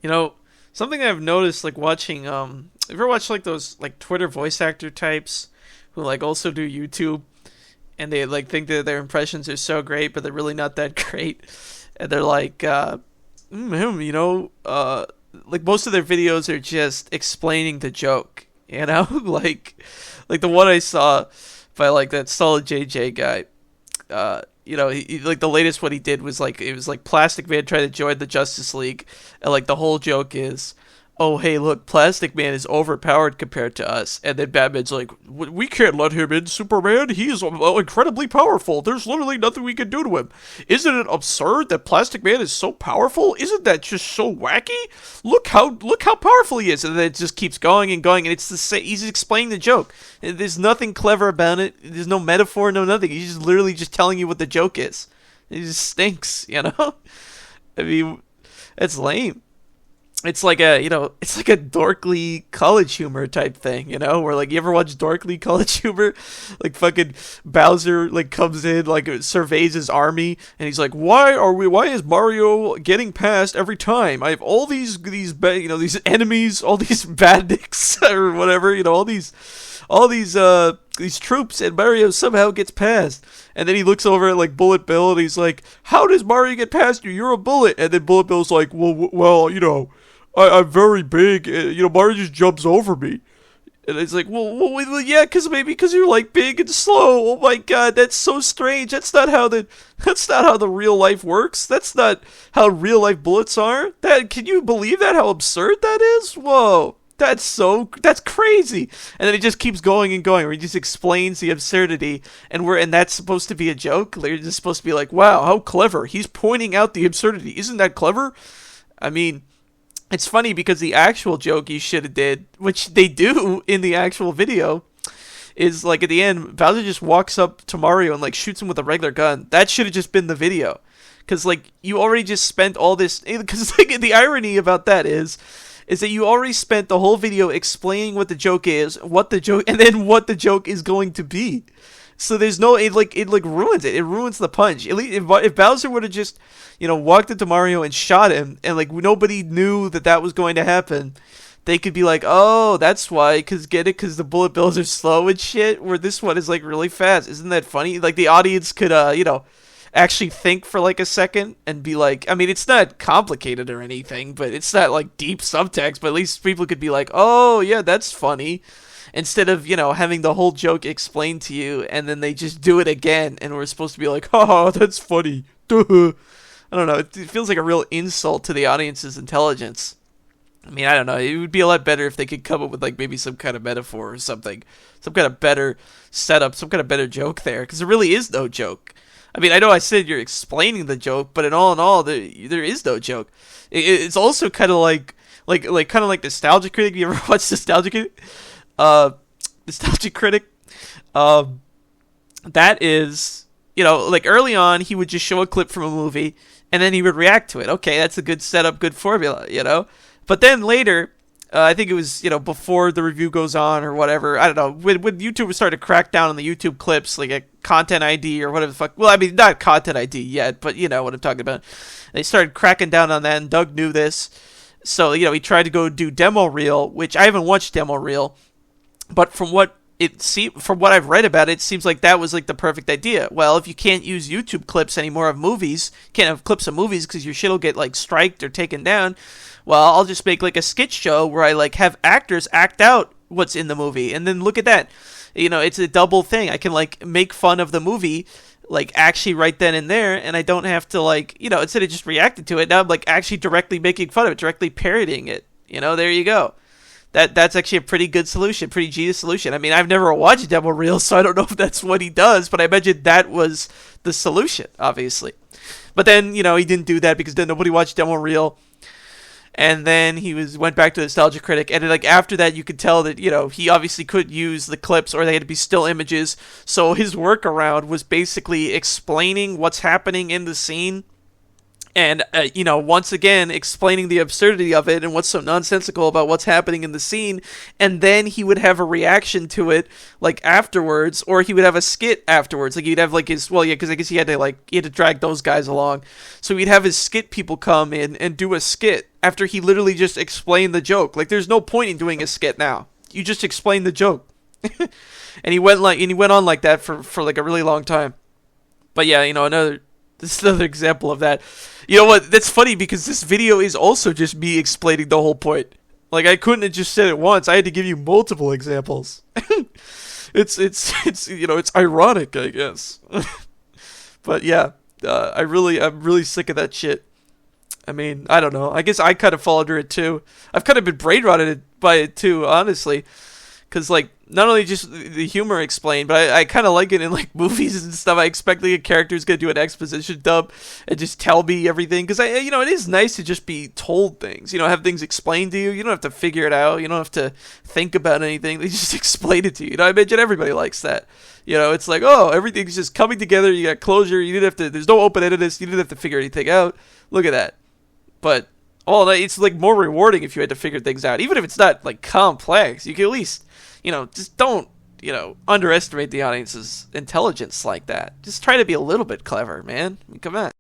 You know, something I've noticed like watching you ever watch like those like Twitter voice actor types who like also do YouTube and they like think that their impressions are so great but they're really not that great. And they're like you know, like most of their videos are just explaining the joke, you know? Like the one I saw by like that Solid JJ guy. You know, like the latest what he did was like it was like Plastic Man tried to join the Justice League, and like the whole joke is, oh hey look, Plastic Man is overpowered compared to us, and then Batman's like, we can't let him in, Superman. He is incredibly powerful. There's literally nothing we can do to him. Isn't it absurd that Plastic Man is so powerful? Isn't that just so wacky? Look how powerful he is, and then it just keeps going and going, and it's the same. He's explaining the joke. There's nothing clever about it. There's no metaphor, no nothing. He's just literally just telling you what the joke is. It just stinks, you know. I mean, it's lame. It's like a, you know, it's like a dorkly college humor type thing, you know, where like you ever watch dorkly college humor, like fucking Bowser like comes in, like surveys his army, and he's like, why is Mario getting past every time? I have all you know, these enemies, all these bandits or whatever, you know, all these troops, and Mario somehow gets past. And then he looks over at like Bullet Bill and he's like, how does Mario get past you? You're a bullet. And then Bullet Bill's like, well, you know, I'm very big. You know, Mario just jumps over me. And it's like, yeah, because you're like big and slow. Oh my god, that's so strange. That's not how the real life works. That's not how real life bullets are. Can you believe that? How absurd that is? Whoa. That's crazy. And then it just keeps going and going, where he just explains the absurdity, and that's supposed to be a joke. They're just supposed to be like, wow, how clever. He's pointing out the absurdity. Isn't that clever? I mean, it's funny because the actual joke you should have did, which they do in the actual video, is like at the end, Bowser just walks up to Mario and like shoots him with a regular gun. That should have just been the video. Because like you already just spent all this, because like the irony about that is that you already spent the whole video explaining what the joke is, and then what the joke is going to be. So there's no, it ruins it. It ruins the punch. At least if Bowser would have just, you know, walked into Mario and shot him, and like nobody knew that was going to happen, they could be like, oh, that's why, because the bullet bills are slow and shit, where this one is like really fast. Isn't that funny? Like the audience could, you know, actually think for like a second and be like, I mean, it's not complicated or anything, but it's not like deep subtext, but at least people could be like, oh yeah, that's funny, instead of, you know, having the whole joke explained to you and then they just do it again and we're supposed to be like, oh, that's funny. Duh. I don't know, it feels like a real insult to the audience's intelligence. I mean, I don't know, it would be a lot better if they could come up with like maybe some kind of metaphor or something, some kind of better setup, some kind of better joke there, because there really is no joke. I mean, I know I said you're explaining the joke, but in all, there is no joke. It's also kind of like Nostalgia Critic. You ever watch Nostalgia Critic? Nostalgia Critic. That is, you know, like early on, he would just show a clip from a movie, and then he would react to it. Okay, that's a good setup, good formula, you know. But then later, I think it was, you know, before the review goes on or whatever. I don't know. When YouTube started to crack down on the YouTube clips, like a content ID or whatever the fuck. Well, I mean, not content ID yet, but you know what I'm talking about. They started cracking down on that, and Doug knew this. So, you know, he tried to go do demo reel, which I haven't watched demo reel, but from what I've read about it, it seems like that was like the perfect idea. Well, if you can't use YouTube clips anymore of movies, can't have clips of movies because your shit'll get like striked or taken down. Well, I'll just make like a sketch show where I like have actors act out what's in the movie, and then look at that. You know, it's a double thing. I can like make fun of the movie, like actually right then and there, and I don't have to like, you know, instead of just reacting to it, now I'm like actually directly making fun of it, directly parodying it. You know, there you go. That's actually a pretty good solution, pretty genius solution. I mean, I've never watched demo reel, so I don't know if that's what he does, but I imagine that was the solution, obviously. But then, you know, he didn't do that because then nobody watched demo reel. And then went back to the Nostalgia Critic, and then, like after that, you could tell that, you know, he obviously couldn't use the clips, or they had to be still images. So his workaround was basically explaining what's happening in the scene And once again explaining the absurdity of it and what's so nonsensical about what's happening in the scene. And then he would have a reaction to it like afterwards, or he would have a skit afterwards. Like he'd have like his, well, yeah, because I guess he had to drag those guys along. So he'd have his skit people come in and do a skit after he literally just explained the joke. Like there's no point in doing a skit now, you just explain the joke. And he went on like that for like a really long time. But yeah, this is another example of that. You know what? That's funny because this video is also just me explaining the whole point. Like I couldn't have just said it once. I had to give you multiple examples. It's ironic, I guess. But yeah, I'm really sick of that shit. I mean, I don't know. I guess I kind of fall under it too. I've kind of been brain rotted by it too, honestly. Because, like, not only just the humor explained, but I kind of like it in, like, movies and stuff. I expect, like, a character's going to do an exposition dump and just tell me everything. Because, it is nice to just be told things. Have things explained to you. You don't have to figure it out. You don't have to think about anything. They just explain it to you. I imagine everybody likes that. It's like, oh, everything's just coming together. You got closure. You didn't have to, there's no open-endedness. You didn't have to figure anything out. Look at that. But, it's, like, more rewarding if you had to figure things out. Even if it's not, like, complex. You can at least... just don't, underestimate the audience's intelligence like that. Just try to be a little bit clever, man. I mean, come on.